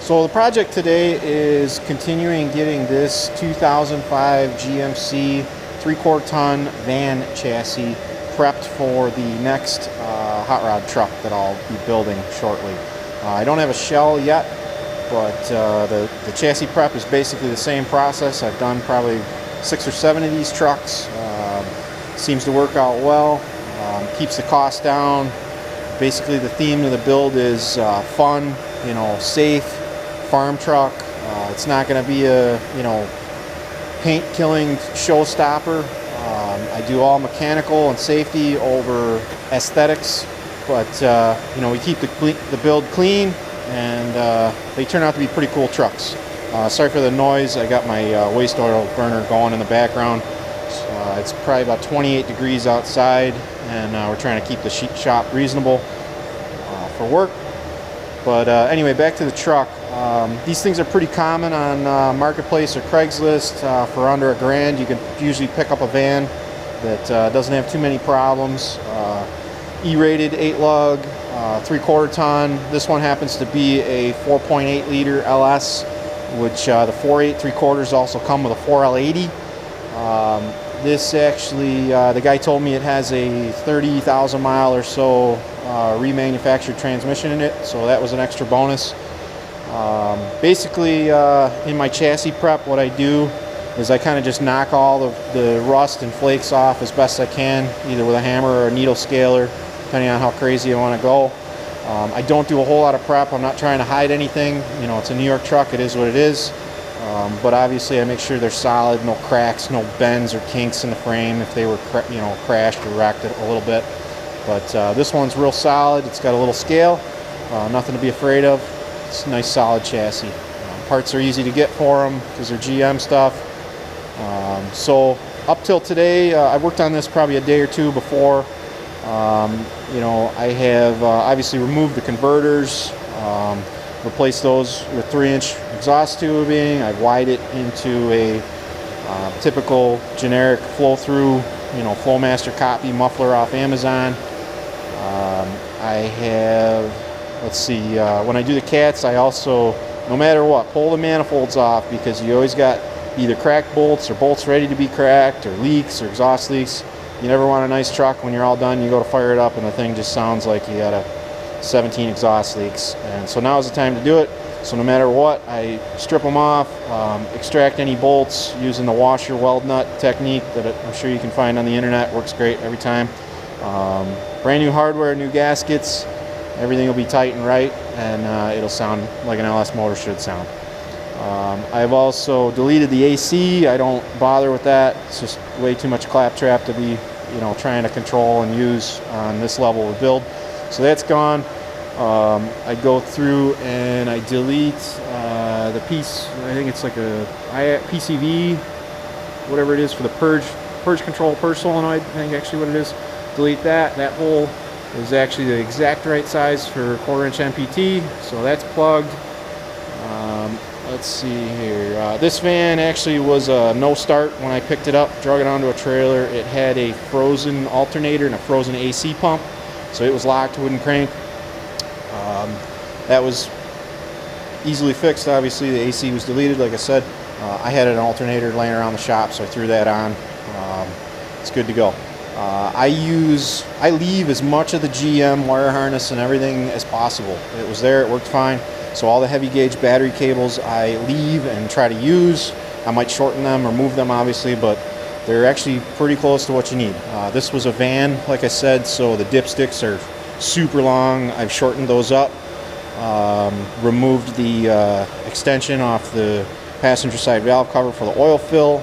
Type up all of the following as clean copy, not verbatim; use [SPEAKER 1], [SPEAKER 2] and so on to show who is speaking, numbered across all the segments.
[SPEAKER 1] So the project today is continuing getting this 2005 GMC 3/4 ton van chassis prepped for the next hot rod truck that I'll be building shortly. I don't have a shell yet, but the chassis prep is basically the same process. I've done probably 6 or 7 of these trucks. Seems to work out well, keeps the cost down. Basically the theme of the build is fun, safe, farm truck. It's not going to be a paint killing showstopper. I do all mechanical and safety over aesthetics, but we keep the build clean, and they turn out to be pretty cool trucks. Sorry for the noise. I got my waste oil burner going in the background. It's probably about 28 degrees outside, and we're trying to keep the shop reasonable for work. But anyway, back to the truck. These things are pretty common on Marketplace or Craigslist. For under $1,000, you can usually pick up a van that doesn't have too many problems. E-rated 8-lug, 3/4 ton. This one happens to be a 4.8 liter LS, which the 4.8 3/4s also come with a 4L80. This actually, the guy told me it has a 30,000 mile or so remanufactured transmission in it, so that was an extra bonus. Basically, in my chassis prep, what I do is I kind of just knock all the rust and flakes off as best I can, either with a hammer or a needle scaler, depending on how crazy I want to go. I don't do a whole lot of prep. I'm not trying to hide anything. It's a New York truck. It is what it is. But obviously I make sure they're solid, no cracks, no bends or kinks in the frame if they were crashed or wrecked a little bit. But this one's real solid. It's got a little scale, nothing to be afraid of. It's a nice solid chassis. Parts are easy to get for them because they're GM stuff. So up till today, I worked on this probably a day or two before. I have obviously removed the converters, replaced those with 3-inch exhaust tubing. I've wired it into a typical generic flow-through, Flowmaster copy muffler off Amazon. I have, let's see, when I do the cats, I also, no matter what, pull the manifolds off, because you always got either cracked bolts or bolts ready to be cracked or leaks or exhaust leaks. You never want a nice truck when you're all done, you go to fire it up and the thing just sounds like you got 17 exhaust leaks. And so now is the time to do it. So no matter what, I strip them off, extract any bolts using the washer weld nut technique that I'm sure you can find on the internet. Works great every time. Brand new hardware, new gaskets, everything will be tight and right, and it'll sound like an LS motor should sound. I've also deleted the AC. I don't bother with that. It's just way too much claptrap to be, trying to control and use on this level of build. So that's gone. I go through and I delete the piece. I think it's like a PCV, whatever it is for the purge control per solenoid. I think actually what it is. Delete that. That hole is actually the exact right size for 1/4-inch MPT. So that's plugged. Let's see here. This van actually was a no start when I picked it up, drug it onto a trailer. It had a frozen alternator and a frozen AC pump, so it was locked, wouldn't crank. That was easily fixed. Obviously the AC was deleted, like I said. I had an alternator laying around the shop, so I threw that on. It's good to go. I leave as much of the GM wire harness and everything as possible. It was there, it worked fine. So all the heavy gauge battery cables I leave and try to use. I might shorten them or move them obviously, but they're actually pretty close to what you need. This was a van, like I said, so the dipsticks are super long. I've shortened those up, removed the extension off the passenger side valve cover for the oil fill,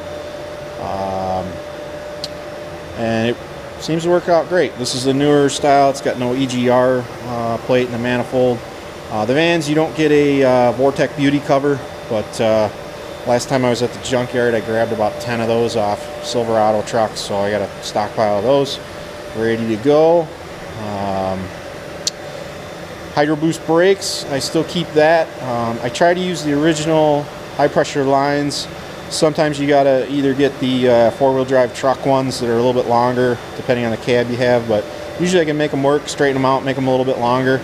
[SPEAKER 1] and it seems to work out great. This is the newer style. It's got no EGR plate in the manifold. The vans, you don't get a Vortec Beauty cover, but last time I was at the junkyard, I grabbed about 10 of those off Silverado trucks, so I got a stockpile of those ready to go. Hydro Boost brakes, I still keep that. I try to use the original high pressure lines. Sometimes you gotta either get the 4-wheel drive truck ones that are a little bit longer, depending on the cab you have, but usually I can make them work, straighten them out, make them a little bit longer.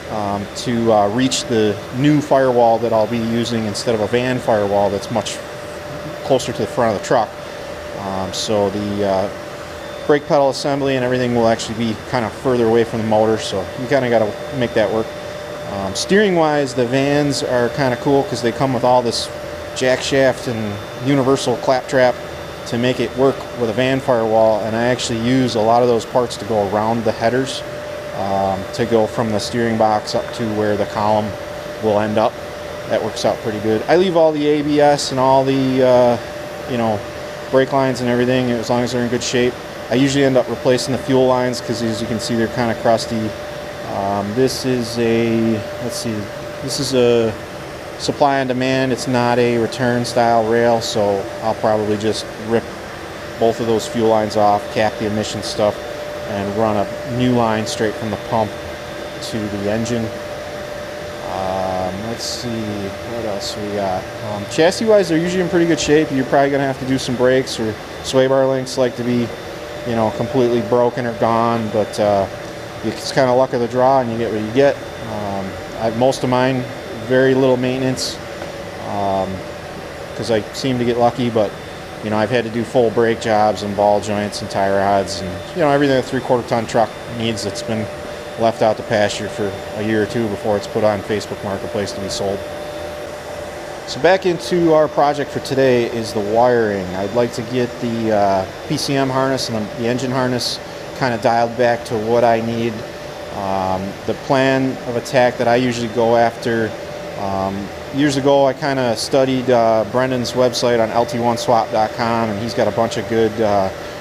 [SPEAKER 1] to reach the new firewall that I'll be using instead of a van firewall that's much closer to the front of the truck. So the brake pedal assembly and everything will actually be kind of further away from the motor, so you kind of got to make that work. Steering wise, the vans are kind of cool because they come with all this jack shaft and universal claptrap to make it work with a van firewall, and I actually use a lot of those parts to go around the headers to go from the steering box up to where the column will end up. That works out pretty good. I leave all the ABS and all the brake lines and everything as long as they're in good shape. I usually end up replacing the fuel lines because, as you can see, they're kind of crusty. This is a supply on demand. It's not a return style rail, so I'll probably just rip both of those fuel lines off, cap the emission stuff, and run a new line straight from the pump to the engine. Let's see what else we got. Chassis wise, they're usually in pretty good shape. You're probably gonna have to do some brakes, or sway bar links like to be completely broken or gone, but it's kind of luck of the draw and you get what you get. Most of mine, very little maintenance because I seem to get lucky, but I've had to do full brake jobs and ball joints and tie rods and everything a 3/4 ton truck needs that's been left out to pasture for a year or two before it's put on Facebook Marketplace to be sold. So back into our project for today is the wiring. I'd like to get the PCM harness and the engine harness kind of dialed back to what I need. The plan of attack that I usually go after, years ago I kind of studied Brendan's website on lt1swap.com, and he's got a bunch of good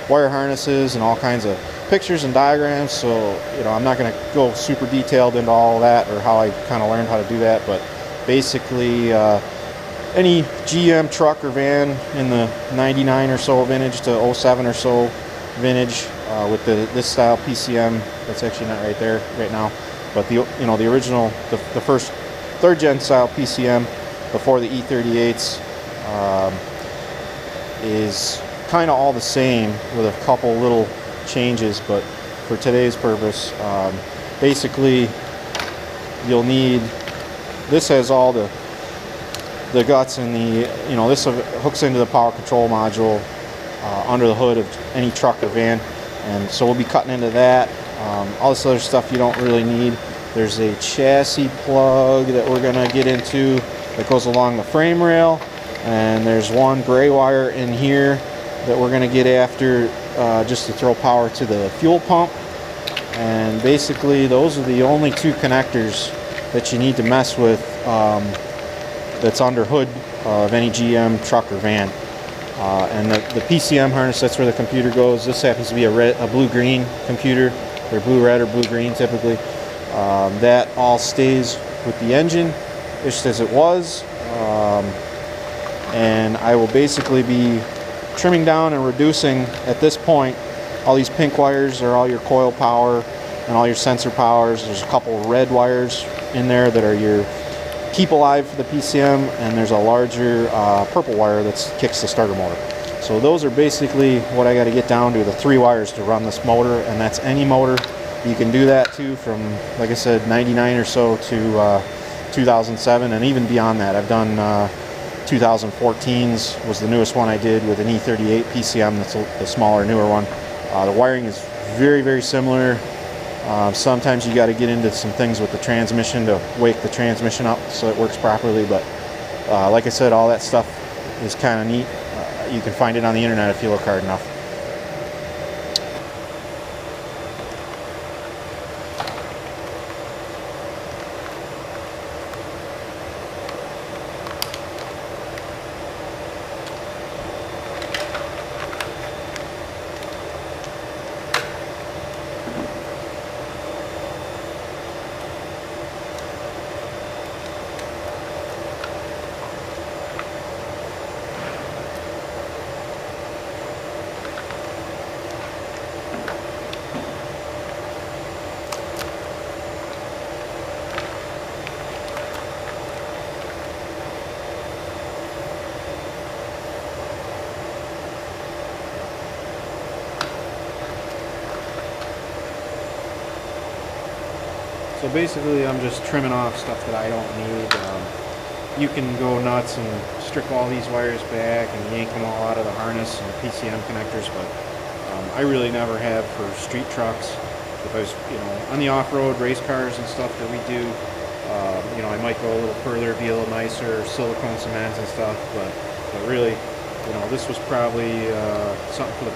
[SPEAKER 1] wire harnesses and all kinds of pictures and diagrams, so I'm not going to go super detailed into all of that or how I kind of learned how to do that, but basically any GM truck or van in the 99 or so vintage to 07 or so vintage with this style PCM, that's actually not right there right now, but the original, the first 3rd gen style PCM before the E38s is kind of all the same with a couple little changes, but for today's purpose, basically you'll need, this has all the guts and this hooks into the power control module under the hood of any truck or van, and so we'll be cutting into that. All this other stuff you don't really need. There's a chassis plug that we're going to get into that goes along the frame rail, and there's one gray wire in here that we're going to get after just to throw power to the fuel pump. And basically those are the only 2 connectors that you need to mess with that's under hood of any GM truck or van. And the PCM harness, that's where the computer goes. This happens to be a blue-green computer. They're blue-red or blue-green typically. That all stays with the engine just as it was. And I will basically be trimming down and reducing at this point. All these pink wires are all your coil power and all your sensor powers. There's a couple red wires in there that are your keep alive for the PCM, and there's a larger purple wire that kicks the starter motor. So those are basically what I got to get down to, the 3 wires to run this motor, and that's any motor. You can do that too from, like I said, 99 or so to 2007, and even beyond that. I've done 2014s was the newest one I did with an E38 PCM. That's the smaller, newer one. The wiring is very, very similar. Sometimes you got to get into some things with the transmission to wake the transmission up so it works properly, but like I said, all that stuff is kind of neat. You can find it on the internet if you look hard enough. So basically I'm just trimming off stuff that I don't need. You can go nuts and strip all these wires back and yank them all out of the harness and PCM connectors, but I really never have for street trucks. Because, you know, on the off-road race cars and stuff that we do, you know, I might go a little further, be a little nicer, silicone cements and stuff, but really, you know, this was probably something for the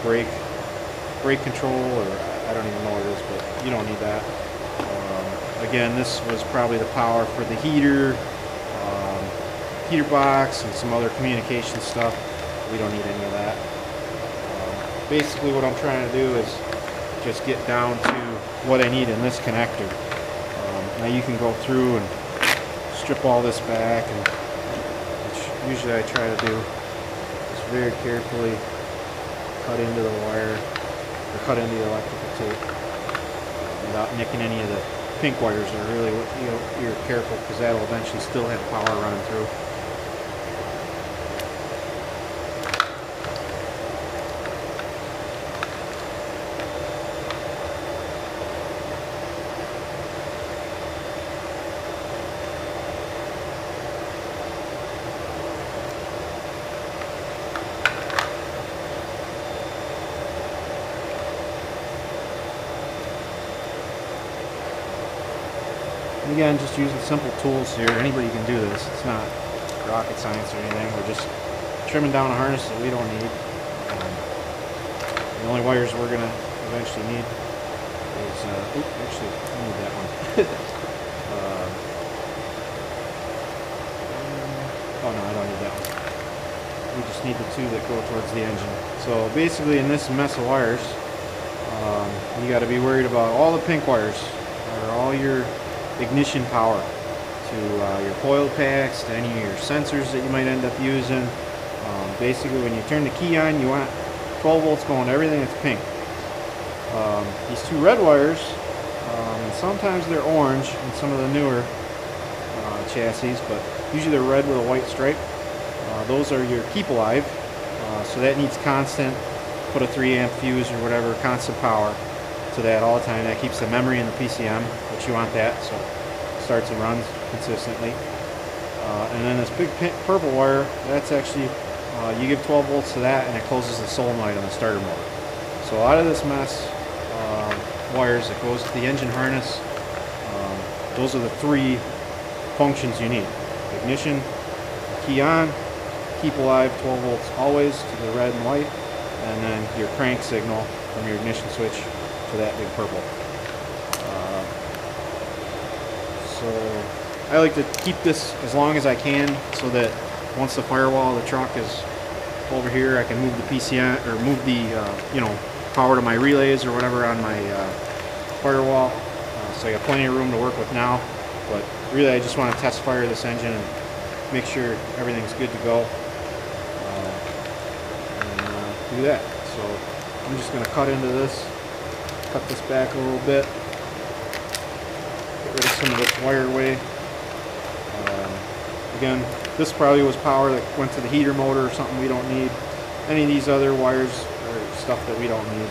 [SPEAKER 1] brake control, or I don't even know what it is, but you don't need that. Again, this was probably the power for the heater box and some other communication stuff. We don't need any of that. Basically what I'm trying to do is just get down to what I need in this connector. Now you can go through and strip all this back, and which usually I try to do, just very carefully cut into the wire, or cut into the electrical tape without nicking any of the pink wires. Are really, you know, you're careful, because that'll eventually still have power running through. And again, just using simple tools here. Anybody can do this. It's not rocket science or anything. We're just trimming down a harness that we don't need. The only wires we're going to eventually need is, actually, I need that one. Oh no, I don't need that one. We just need the two that go towards the engine. So basically in this mess of wires, you got to be worried about all the pink wires, or all your ignition power, to your coil packs, to any of your sensors that you might end up using. Basically when you turn the key on, you want 12 volts going to everything that's pink. These two red wires, and sometimes they're orange in some of the newer chassis, but usually they're red with a white stripe. Those are your keep alive, so that needs constant, put a 3 amp fuse or whatever, constant power to that all the time. That keeps the memory in the PCM, which you want that, so it starts and runs consistently. And then this big purple wire, that's actually, you give 12 volts to that and it closes the solenoid on the starter motor. So out of this mess, wires that goes to the engine harness, those are the three functions you need. Ignition, key on, keep alive, 12 volts always to the red and white, and then your crank signal from your ignition switch to that big purple. So I like to keep this as long as I can, so that once the firewall of the truck is over here, I can move the PCM, or move the you know, power to my relays or whatever on my firewall. So I got plenty of room to work with now, but really I just want to test fire this engine and make sure everything's good to go, and do that. So I'm just going to cut into this, cut this back a little bit, get rid of some of this wire way. Again, this probably was power that went to the heater motor or something we don't need. Any of these other wires are stuff that we don't need.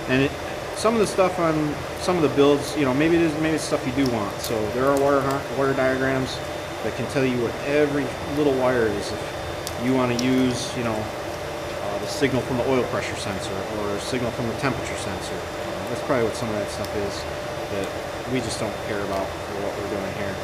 [SPEAKER 1] And some of the stuff on some of the builds, you know, maybe it's stuff you do want. So there are wire diagrams that can tell you what every little wire is. If you want to use, you know, the signal from the oil pressure sensor or a signal from the temperature sensor. That's probably what some of that stuff is that we just don't care about for what we're doing here.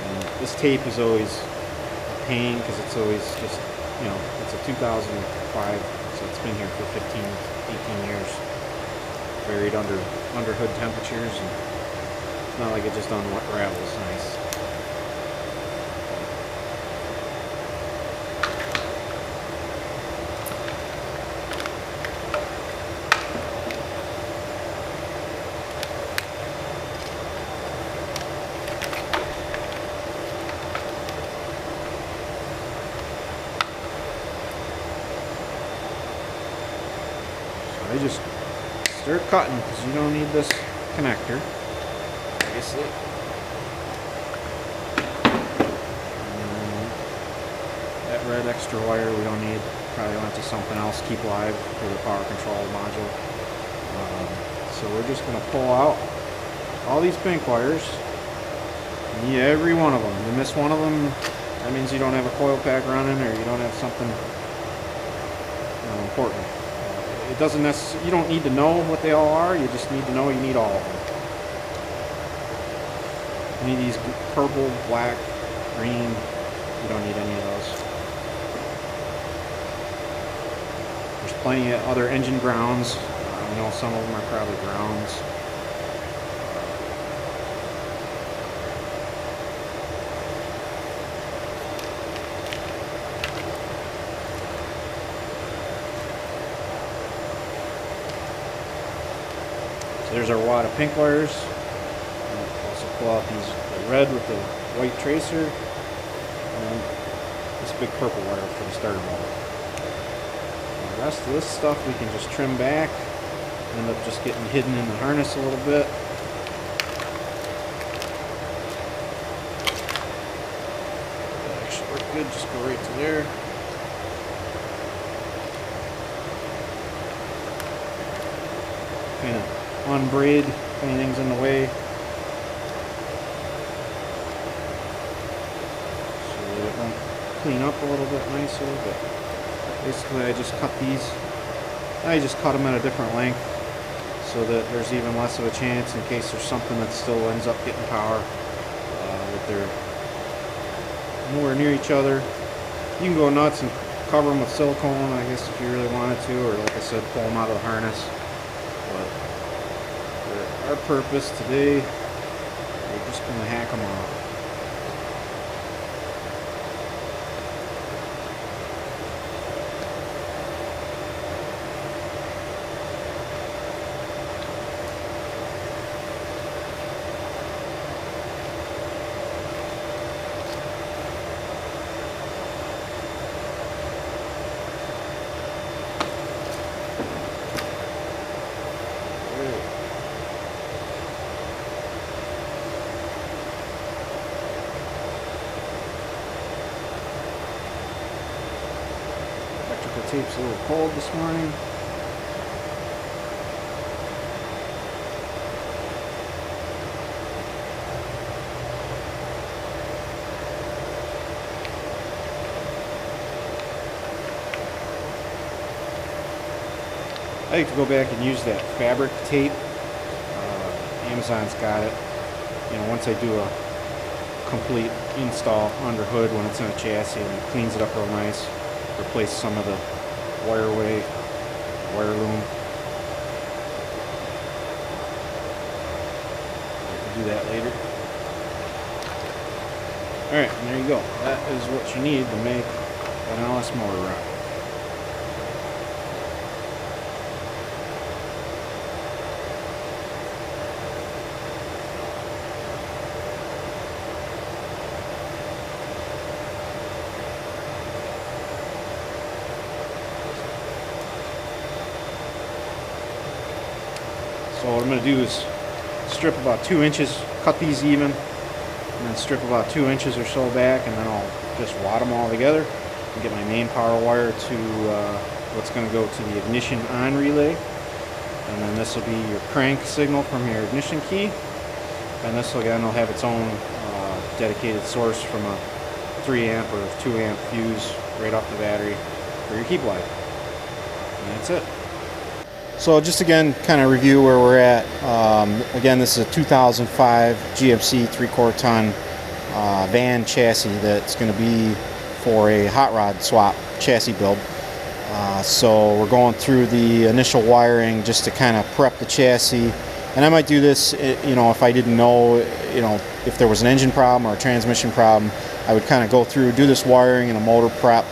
[SPEAKER 1] And this tape is always a pain, because it's always just, you know, it's a 2005, so it's been here for 15, 18 years. Buried under hood temperatures, and it's not like it just unravels nice. So I just start cutting, because you don't need this connector, obviously. And that red extra wire we don't need. Probably went to something else, keep live for the power control module. So we're just going to pull out all these pink wires. You need every one of them. You miss one of them, that means you don't have a coil pack running, or you don't have something important. It doesn't necessarily, you don't need to know what they all are, you just need to know you need all of them. You need these purple, black, green, you don't need any of those. There's plenty of other engine grounds. I know some of them are probably grounds. So there's our wad of pink wires. I'll also pull out these, the red with the white tracer, and this big purple wire for the starter motor. And the rest of this stuff we can just trim back, end up just getting hidden in the harness a little bit. That actually worked good, just go right to there. Kind of unbraid if anything's in the way, so it won't clean up a little bit nicer. But basically I just cut these, I just cut them at a different length so that there's even less of a chance in case there's something that still ends up getting power, that they're nowhere near each other. You can go nuts and cover them with silicone, I guess, if you really wanted to, or like I said, pull them out of the harness. But for our purpose today, we're just going to hack them off. Electrical tape's a little cold this morning. I like to go back and use that fabric tape. Amazon's got it. You know, once I do a complete install under hood when it's in a chassis, and it cleans it up real nice. Replace some of the wireway, wire loom. I'll do that later. Alright, and there you go. That is what you need to make an LS motor run. So what I'm going to do is strip about 2 inches, cut these even, and then strip about 2 inches or so back, and then I'll just wad them all together and get my main power wire to what's going to go to the ignition on relay. And then this will be your crank signal from your ignition key. And this again will have its own dedicated source from a 3 amp or 2 amp fuse right off the battery for your key blind. And that's it. So just again, kind of review where we're at. Again, this is a 2005 GMC 3/4 ton van chassis that's going to be for a hot rod swap chassis build. So we're going through the initial wiring just to kind of prep the chassis. And I might do this, you know, if I didn't know, you know, if there was an engine problem or a transmission problem, I would kind of go through, do this wiring and a motor prep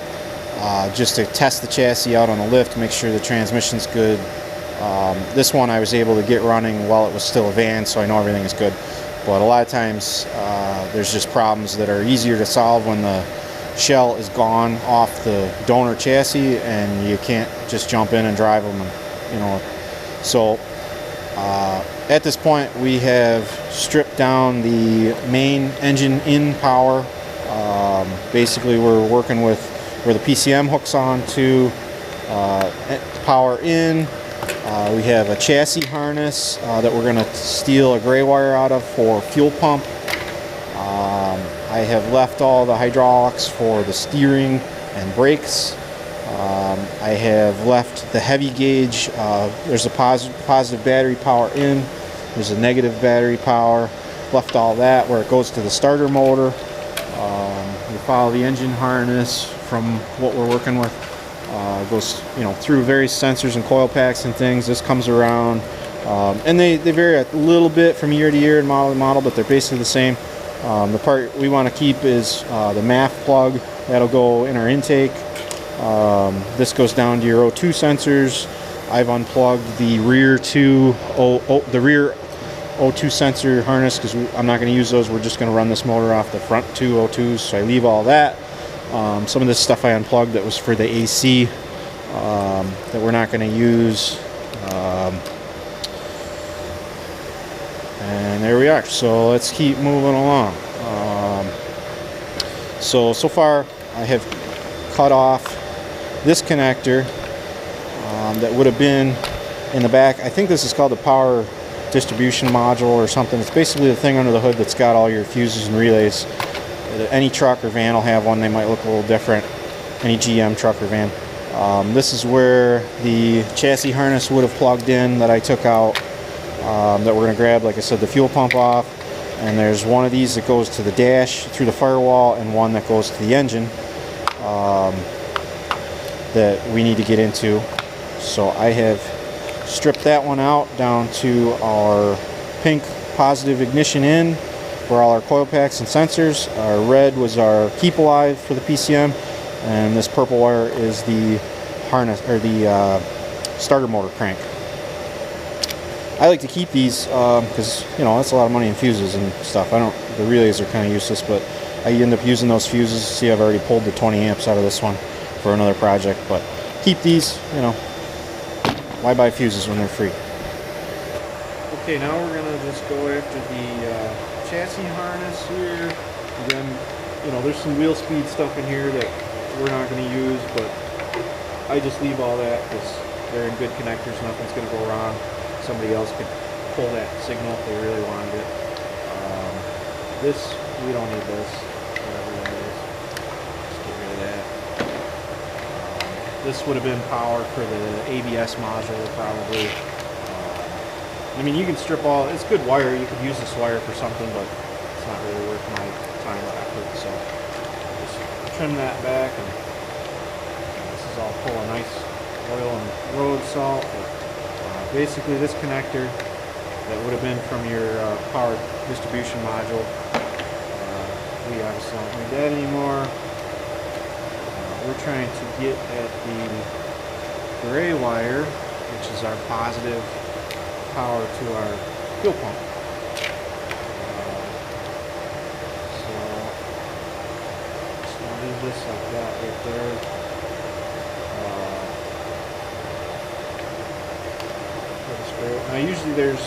[SPEAKER 1] just to test the chassis out on the lift, make sure the transmission's good. This one I was able to get running while it was still a van, so I know everything is good. But a lot of times there's just problems that are easier to solve when the shell is gone off the donor chassis and you can't just jump in and drive them, and, you know. So At this point, we have stripped down the main engine in power. Basically, we're working with where the PCM hooks on to power in. We have a chassis harness that we're going to steal a gray wire out of for fuel pump. I have left all the hydraulics for the steering and brakes. I have left the heavy gauge. There's a positive battery power in. There's a negative battery power. Left all that where it goes to the starter motor. We follow the engine harness from what we're working with. Goes through various sensors and coil packs and things. This comes around, and they vary a little bit from year to year and model to model, but they're basically the same. The part we want to keep is the MAF plug. That'll go in our intake. This goes down to your O2 sensors. I've unplugged the rear O2 sensor harness because I'm not going to use those. We're just going to run this motor off the front two O2s, so I leave all that. Some of this stuff I unplugged that was for the AC that we're not going to use. And there we are. So let's keep moving along. So far I have cut off this connector that would have been in the back. I think this is called the power distribution module or something. It's basically the thing under the hood that's got all your fuses and relays. Any truck or van will have one. They might look a little different. Any GM truck or van. This is where the chassis harness would have plugged in that I took out. That we're going to grab, like I said, the fuel pump off. And there's one of these that goes to the dash through the firewall, and one that goes to the engine that we need to get into. So I have stripped that one out down to our pink positive ignition in for all our coil packs and sensors. Our red was our keep alive for the PCM, and this purple wire is the harness or the starter motor crank. I like to keep these because that's a lot of money in fuses and stuff. The relays are kind of useless, but I end up using those fuses. See, I've already pulled the 20 amps out of this one for another project, but keep these. Why buy fuses when they're free? Okay, now we're gonna just go after the chassis harness here. Again, there's some wheel speed stuff in here that we're not going to use, but I just leave all that because they're in good connectors. Nothing's going to go wrong. Somebody else could pull that signal if they really wanted it. This, we don't need this. Whatever that is. Just get rid of that. This would have been power for the ABS module, probably. You can strip all. It's good wire. You could use this wire for something, but it's not really worth my time or effort. So just trim that back, and this is all full of nice oil and road salt. But, basically, this connector that would have been from your power distribution module, we obviously don't need that anymore. We're trying to get at the gray wire, which is our positive power to our fuel pump. So I'll leave this like that right there. Now usually there's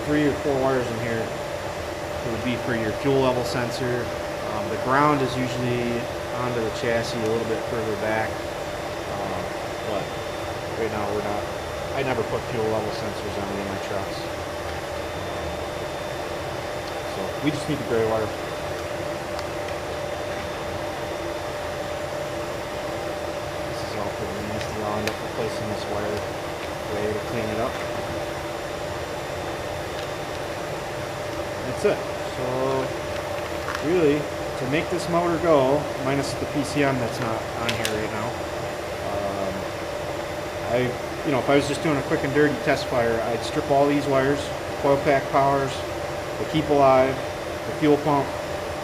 [SPEAKER 1] 3 or 4 wires in here. It would be for your fuel level sensor. The ground is usually onto the chassis a little bit further back, but right now we're not. I never put fuel level sensors on any of my trucks. So we just need the gray wire. This is all pretty nasty. I'll end up replacing this wire way to clean it up. That's it. So really, to make this motor go, minus the PCM that's not on here right now, if I was just doing a quick and dirty test fire, I'd strip all these wires, coil pack powers, the keep alive, the fuel pump,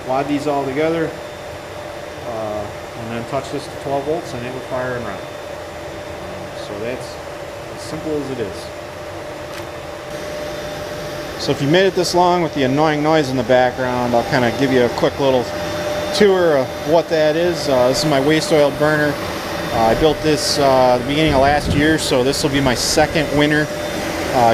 [SPEAKER 1] wad these all together, and then touch this to 12 volts and it would fire and run. So that's as simple as it is. So if you made it this long with the annoying noise in the background, I'll kind of give you a quick little tour of what that is. This is my waste oil burner. I built this the beginning of last year, so this will be my second winter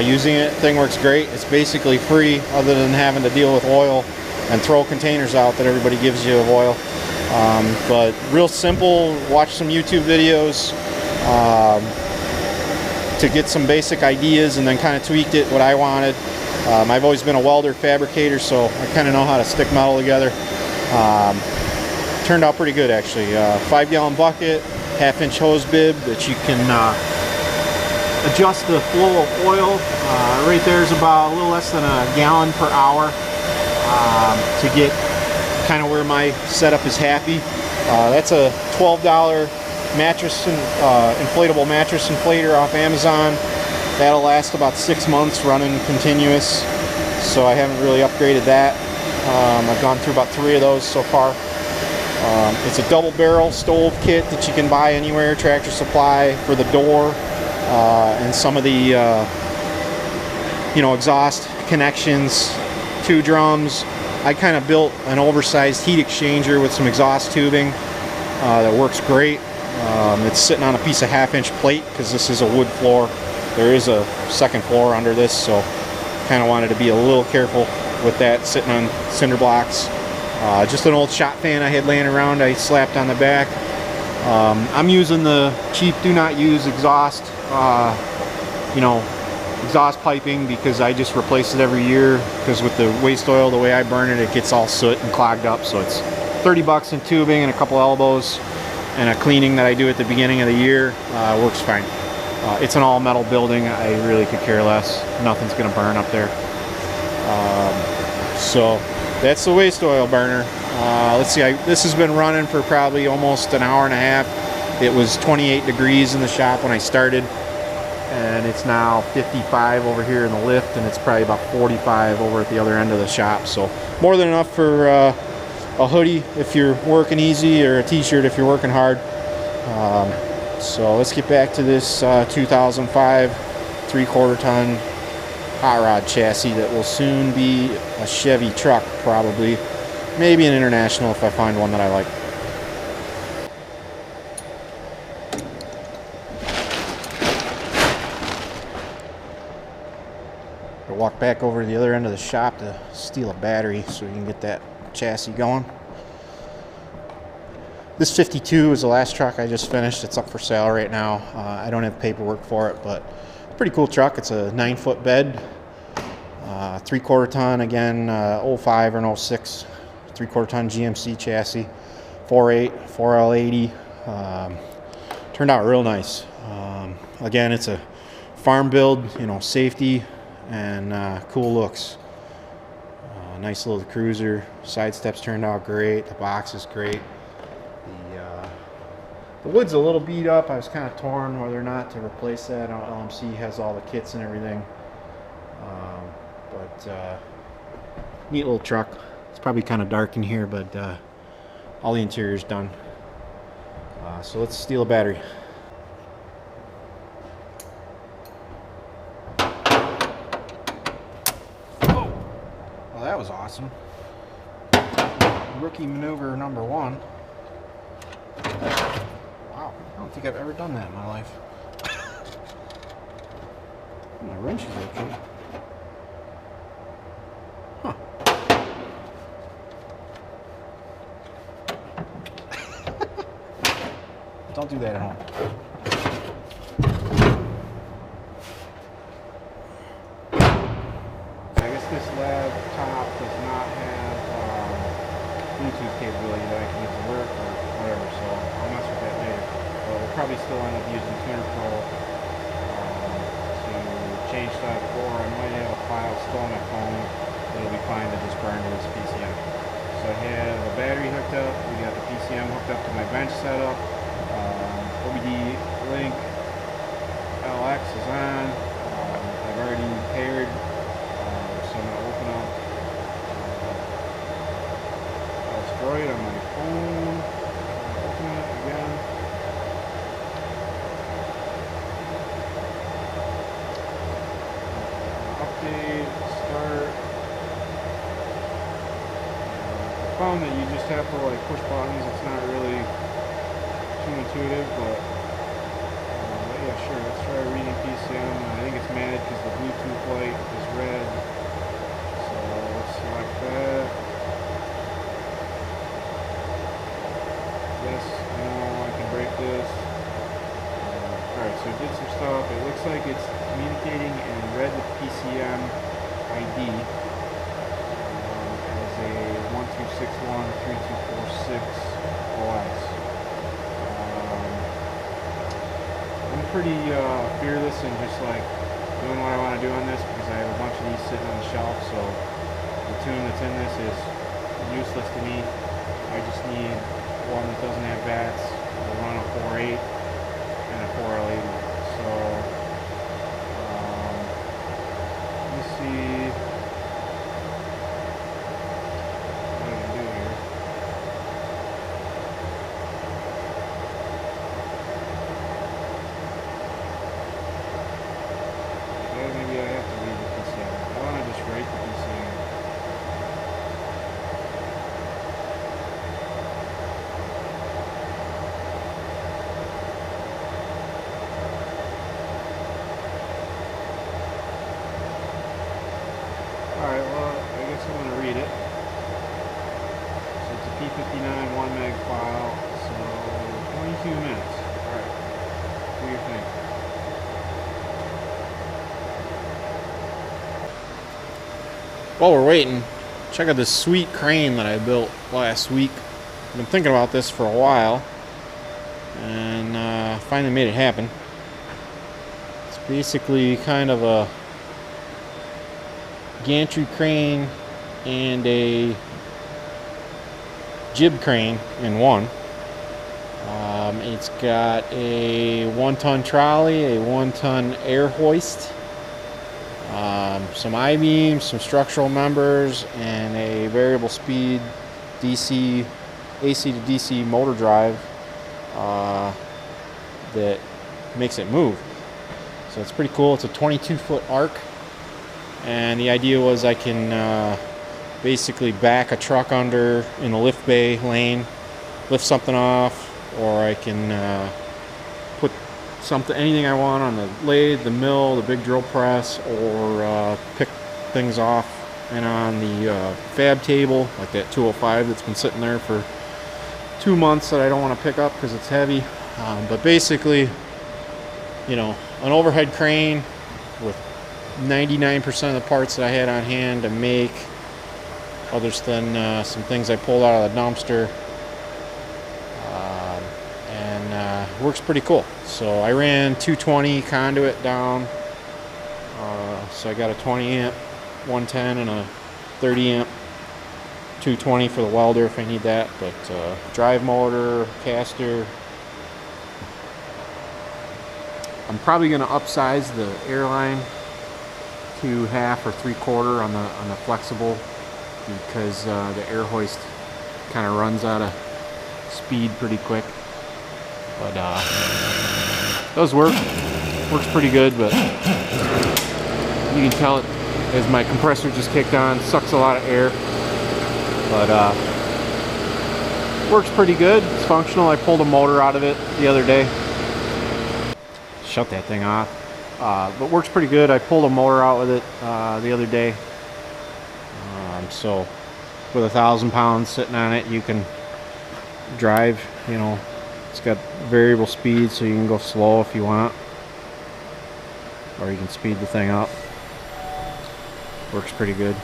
[SPEAKER 1] using it. Thing works great. It's basically free other than having to deal with oil and throw containers out that everybody gives you of oil. But real simple. Watch some YouTube videos to get some basic ideas, and then kind of tweaked it what I wanted. I've always been a welder fabricator, so I kind of know how to stick metal together. Turned out pretty good, actually. 5-gallon bucket, 1/2-inch hose bib that you can adjust the flow of oil. Right there is about a little less than a gallon per hour to get kind of where my setup is happy. That's a $12 mattress, inflatable mattress inflator off Amazon. That'll last about 6 months running continuous, so I haven't really upgraded that. I've gone through about 3 of those so far. It's a double barrel stove kit that you can buy anywhere, Tractor Supply, for the door and some of the exhaust connections, 2 drums. I kind of built an oversized heat exchanger with some exhaust tubing that works great. It's sitting on a piece of 1/2-inch plate because this is a wood floor. There is a second floor under this, so kind of wanted to be a little careful with that, sitting on cinder blocks. Just an old shop fan I had laying around, I slapped on the back. I'm using the cheap do not use exhaust, exhaust piping, because I just replace it every year, because with the waste oil, the way I burn it, it gets all soot and clogged up. So it's 30 bucks in tubing and a couple elbows and a cleaning that I do at the beginning of the year. Works fine. It's an all metal building. I really could care less. Nothing's gonna burn up there. So that's the waste oil burner. Let's see, this has been running for probably almost an hour and a half. It was 28 degrees in the shop when I started, and it's now 55 over here in the lift, and it's probably about 45 over at the other end of the shop. So more than enough for a hoodie if you're working easy, or a t-shirt if you're working hard. So let's get back to this 2005 3/4 ton hot rod chassis that will soon be a Chevy truck, probably. Maybe an International if I find one that I like. I'll walk back over to the other end of the shop to steal a battery so we can get that chassis going. This 52 is the last truck I just finished. It's up for sale right now. I don't have paperwork for it, but it's a pretty cool truck. It's a 9-foot bed, 3/4 ton, again, 05 or 06, 3/4 ton GMC chassis, 4.8, 4L80. Turned out real nice. Again, it's a farm build, safety and cool looks. Nice little cruiser. Side steps turned out great. The box is great. The wood's a little beat up. I was kind of torn whether or not to replace that. LMC has all the kits and everything. But neat little truck. It's probably kind of dark in here, but all the interior's done. So let's steal a battery. Oh, well, that was awesome. Rookie maneuver number 1. Wow, I don't think I've ever done that in my life. My wrench is okay. Huh. Don't do that at home. I guess this laptop does not have Bluetooth capability that I can use to work or whatever, so I'll mess with that later. But we'll probably still end up using Tuner Pro to change that, or I might have a file still on my phone. It'll be fine to just burn to this PCM. So I have the battery hooked up, we got the PCM hooked up to my bench setup. OBD link LX is on. I've already paired, so I'm going to open up Droid on my phone. Open it again. Update, start. I found that you just have to push buttons. It's not really
[SPEAKER 2] too intuitive, but yeah, sure, let's try reading PCM. I think it's mad because the Bluetooth light is red. So let's select that. Yes, no, I can break this. Alright, so it did some stuff. It looks like it's communicating and read the PCM ID as a 12613246 OS. I'm pretty fearless and just like doing what I want to do on this because I have a bunch of these sitting on the shelf, so the tune that's in this is useless to me. I just need one that doesn't have bats, will run a 4.8 and a 4L80. So let me see what I can do here. Okay, maybe I have to read the PCM. I want to just write the PCM. Alright, well, I guess I'm going to read it. So it's a P59 1 meg file, so 22 minutes. Alright, what do you think?
[SPEAKER 1] While we're waiting, check out this sweet crane that I built last week. I've been thinking about this for a while, and finally made it happen. It's basically kind of a gantry crane and a jib crane in one. It's got a 1-ton trolley, a 1-ton air hoist, some I-beams, some structural members, and a variable speed AC to DC motor drive that makes it move. So it's pretty cool. It's a 22-foot arc, and the idea was I can basically back a truck under in the lift bay lane, lift something off, or I can put anything I want on the lathe, the mill, the big drill press, or pick things off and on the fab table, like that 205 that's been sitting there for 2 months that I don't want to pick up because it's heavy. But basically, you know, an overhead crane with 99% of the parts that I had on hand to make, other than some things I pulled out of the dumpster, and works pretty cool. So I ran 220 conduit down, so I got a 20 amp 110 and a 30 amp 220 for the welder if I need that, but drive motor, caster. I'm probably going to upsize the airline to 1/2 or 3/4 on the flexible, because the air hoist kind of runs out of speed pretty quick. But those works pretty good, but you can tell it as my compressor just kicked on, sucks a lot of air, but works pretty good. It's functional. I pulled a motor out of it the other day. Shut that thing off. But works pretty good. I pulled a motor out with it the other day. So with 1,000 pounds sitting on it, you can drive, you know, it's got variable speed, so you can go slow if you want, or you can speed the thing up. Works pretty good.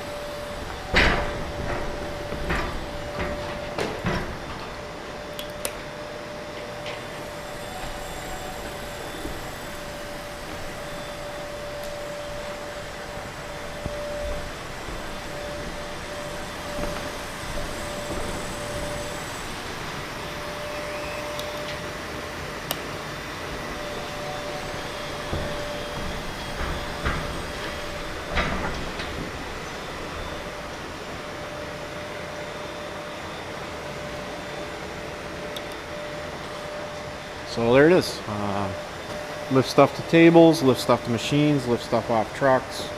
[SPEAKER 1] So there it is. Lift stuff to tables, lift stuff to machines, lift stuff off trucks.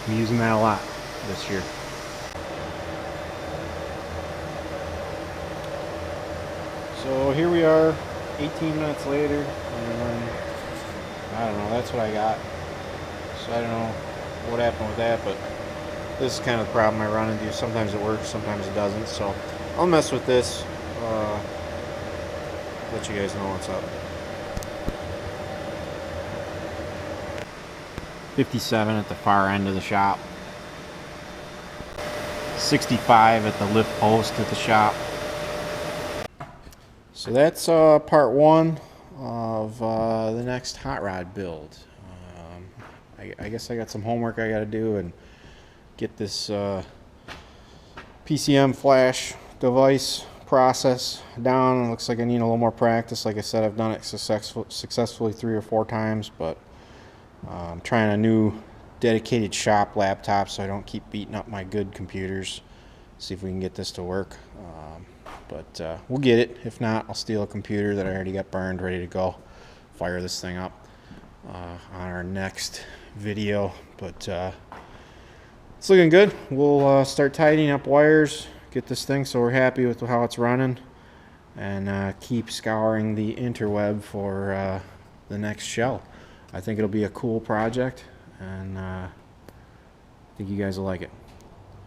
[SPEAKER 1] I'm using that a lot this year. So here we are, 18 minutes later, and I don't know, that's what I got. So I don't know what happened with that, but this is kind of the problem I run into. Sometimes it works, sometimes it doesn't. So I'll mess with this, let you guys know what's up. 57 at the far end of the shop. 65 at the lift post at the shop. So that's part one of the next hot rod build. I guess I got some homework I got to do and get this PCM flash device process down. It looks like I need a little more practice. Like I said, I've done it successfully 3 or 4 times, but I'm trying a new dedicated shop laptop so I don't keep beating up my good computers. See if we can get this to work. But we'll get it. If not, I'll steal a computer that I already got burned, ready to go. Fire this thing up on our next video. But it's looking good. We'll start tidying up wires, get this thing so we're happy with how it's running, and keep scouring the interweb for the next shell. I think it'll be a cool project, and I think you guys will like it.